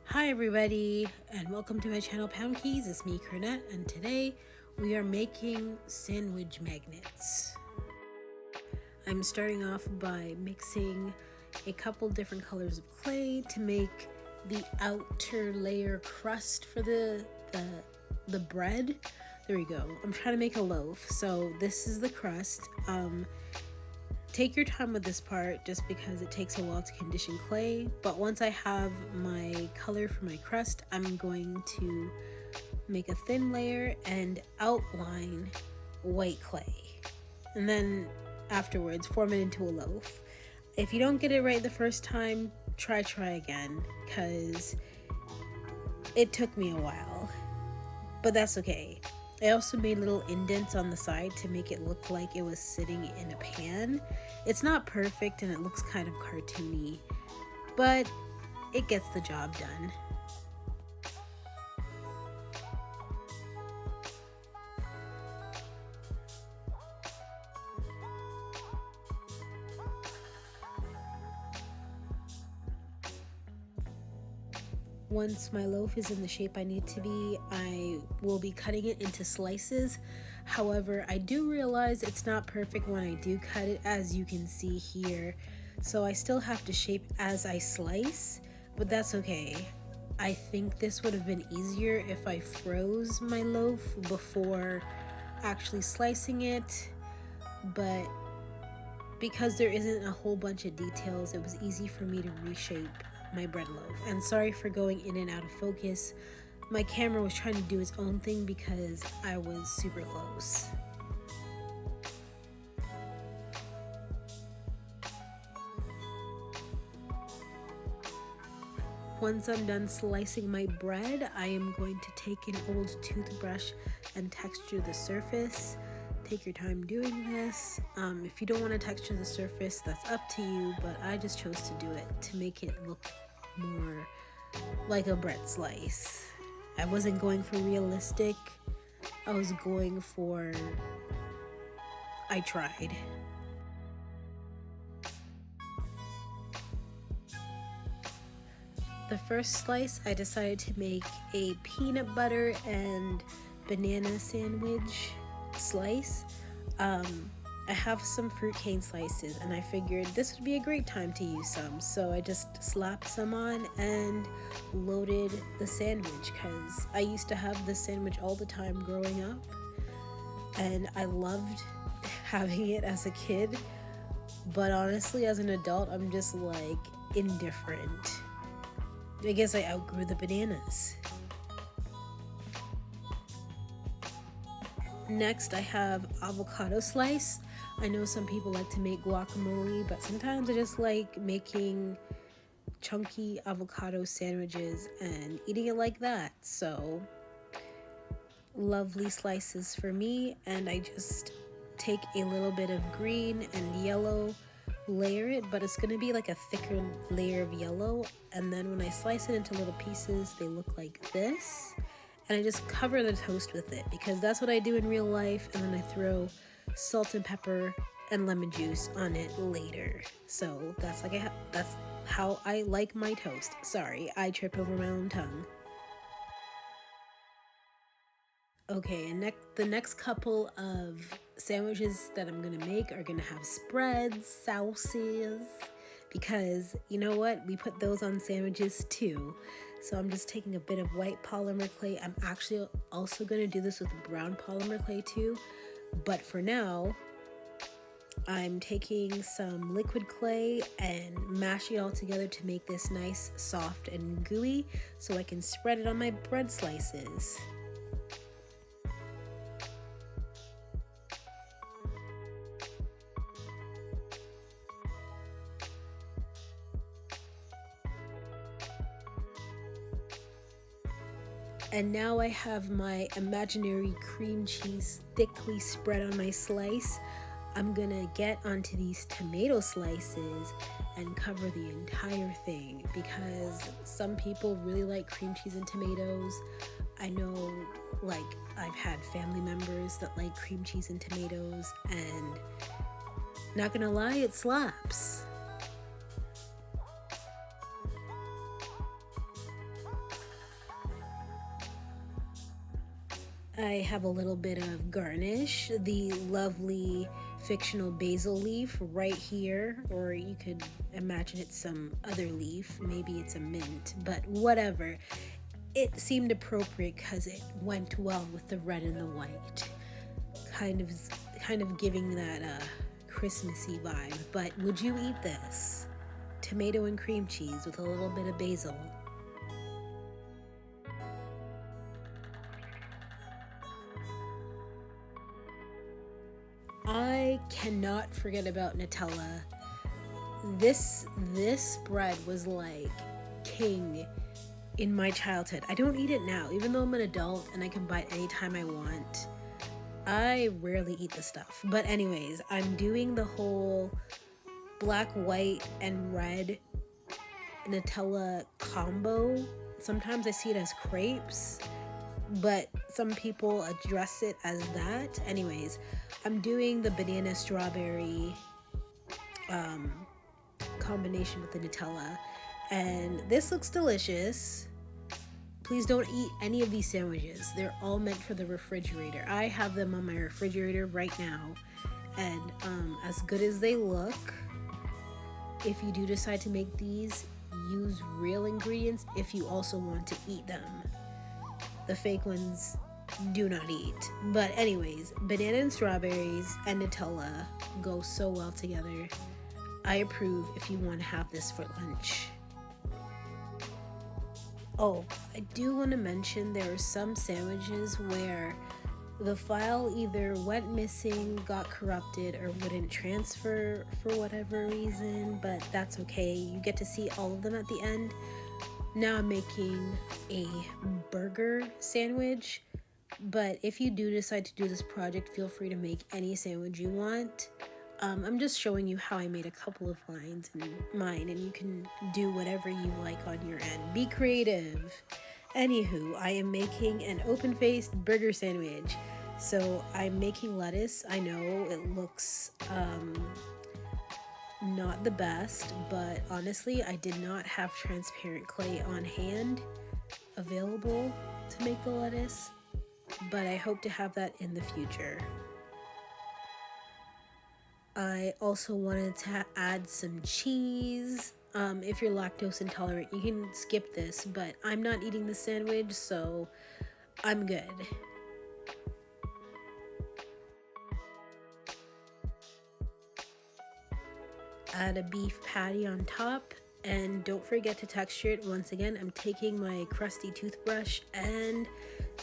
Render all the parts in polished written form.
Hi everybody, and welcome to my channel Poundkeyz. It's me, Curnette, and today we are making sandwich magnets. I'm starting off by mixing a couple different colors of clay to make the outer layer crust for the bread. There we go. I'm trying to make a loaf, so this is the crust. Take your time with this part just because it takes a while to condition clay, but once I have my color for my crust, I'm going to make a thin layer and outline white clay, and then afterwards form it into a loaf. If you don't get it right the first time, try again, because it took me a while, but that's okay. I also made little indents on the side to make it look like it was sitting in a pan. It's not perfect and it looks kind of cartoony, but it gets the job done. Once my loaf is in the shape I need to be, I will be cutting it into slices. However, I do realize it's not perfect when I do cut it, as you can see here. So I still have to shape as I slice, but that's okay. I think this would have been easier if I froze my loaf before actually slicing it, but because there isn't a whole bunch of details, it was easy for me to reshape my bread loaf. And sorry for going in and out of focus. My camera was trying to do its own thing because I was super close. Once I'm done slicing my bread, I am going to take an old toothbrush and texture the surface. Take your time doing this. If you don't want to texture the surface, that's up to you, but I just chose to do it to make it look more like a bread slice. I wasn't going for realistic. I was going for I tried. The first slice, I decided to make a peanut butter and banana sandwich slice. I have some fruit cane slices and I figured this would be a great time to use some, so I just slapped some on and loaded the sandwich because I used to have this sandwich all the time growing up and I loved having it as a kid, but honestly as an adult I'm just like indifferent. I guess I outgrew the bananas. Next, I have avocado slice. I know some people like to make guacamole, but sometimes I just like making chunky avocado sandwiches and eating it like that. So, lovely slices for me, and I just take a little bit of green and yellow, layer it, but it's gonna be like a thicker layer of yellow, and then when I slice it into little pieces, they look like this. And I just cover the toast with it because that's what I do in real life, and then I throw salt and pepper and lemon juice on it later. So that's that's how I like my toast. Sorry, I tripped over my own tongue. Okay, and the next couple of sandwiches that I'm gonna make are gonna have spreads, sauces, because you know what? We put those on sandwiches too. So I'm just taking a bit of white polymer clay. I'm actually also gonna do this with brown polymer clay too, but for now, I'm taking some liquid clay and mashing it all together to make this nice, soft, and gooey so I can spread it on my bread slices. And now I have my imaginary cream cheese thickly spread on my slice. I'm gonna get onto these tomato slices and cover the entire thing because some people really like cream cheese and tomatoes. I know, like, I've had family members that like cream cheese and tomatoes, and not gonna lie, it slaps. I have a little bit of garnish, the lovely fictional basil leaf right here, or you could imagine it's some other leaf, maybe it's a mint, but whatever. It seemed appropriate because it went well with the red and the white, kind of giving that Christmassy vibe. But would you eat this? Tomato and cream cheese with a little bit of basil. I cannot forget about Nutella. This bread was like king in my childhood. I don't eat it now, even though I'm an adult and I can buy it anytime I want. I rarely eat the stuff. But anyways, I'm doing the whole black, white, and red Nutella combo. Sometimes I see it as crepes, but some people address it as that. Anyways, I'm doing the banana strawberry combination with the Nutella, and this looks delicious. Please don't eat any of these sandwiches. They're all meant for the refrigerator. I have them on my refrigerator right now, and as good as they look, if you do decide to make these, use real ingredients if you also want to eat them. The fake ones, do not eat. But anyways, banana and strawberries and Nutella go so well together. I approve if you want to have this for lunch. Oh, I do want to mention there are some sandwiches where the file either went missing, got corrupted, or wouldn't transfer for whatever reason, but that's okay. You get to see all of them at the end. Now I'm making a burger sandwich, but if you do decide to do this project, feel free to make any sandwich you want. I'm just showing you how I made a couple of lines in mine, and you can do whatever you like on your end. Be creative. Anywho, I am making an open-faced burger sandwich. So I'm making lettuce. I know it looks not the best, but honestly, I did not have transparent clay on hand available to make the lettuce, but I hope to have that in the future. I also wanted to add some cheese. If you're lactose intolerant, you can skip this, but I'm not eating the sandwich, so I'm good. Add a beef patty on top, and don't forget to texture it. Once again, I'm taking my crusty toothbrush and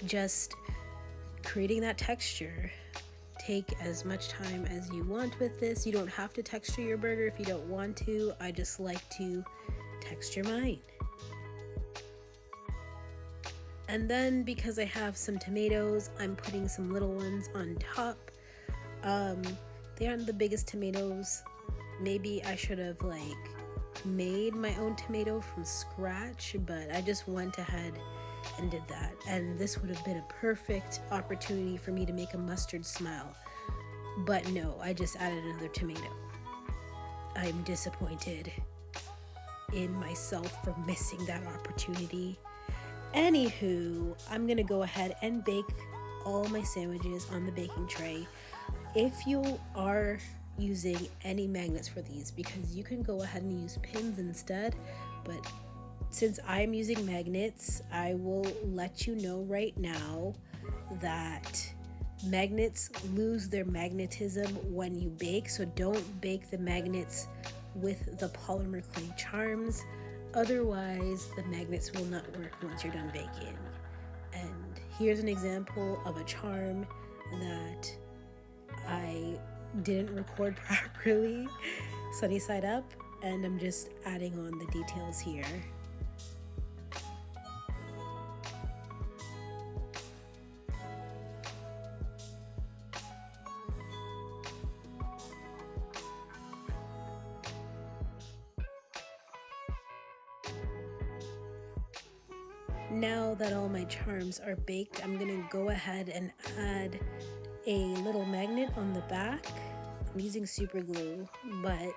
just creating that texture. Take as much time as you want with this. You don't have to texture your burger if you don't want to. I just like to texture mine. And then because I have some tomatoes, I'm putting some little ones on top. They aren't the biggest tomatoes. Maybe I should have made my own tomato from scratch, but I just went ahead and did that. And this would have been a perfect opportunity for me to make a mustard smile. But no, I just added another tomato. I'm disappointed in myself for missing that opportunity. Anywho, I'm gonna go ahead and bake all my sandwiches on the baking tray. If you are using any magnets for these, because you can go ahead and use pins instead, but since I'm using magnets, I will let you know right now that magnets lose their magnetism when you bake, so don't bake the magnets with the polymer clay charms. Otherwise, the magnets will not work once you're done baking. And here's an example of a charm that I didn't record properly, sunny side up, and I'm just adding on the details here. Now that all my charms are baked, I'm gonna go ahead and add a little magnet on the back. I'm using super glue, but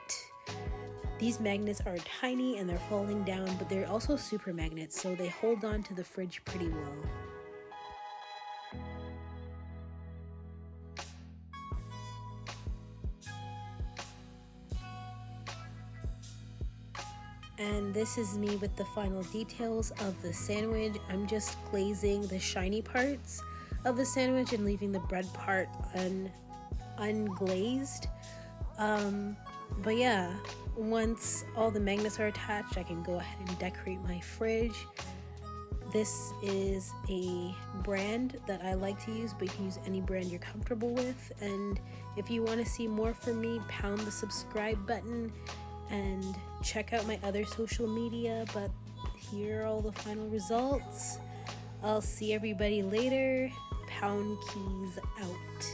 these magnets are tiny and they're falling down, but they're also super magnets, so they hold on to the fridge pretty well. And this is me with the final details of the sandwich. I'm just glazing the shiny parts of the sandwich and leaving the bread part unglazed. But yeah, once all the magnets are attached, I can go ahead and decorate my fridge. This is a brand that I like to use, but you can use any brand you're comfortable with. And if you want to see more from me, pound the subscribe button and check out my other social media. But here are all the final results. I'll see everybody later. Poundkeyz out.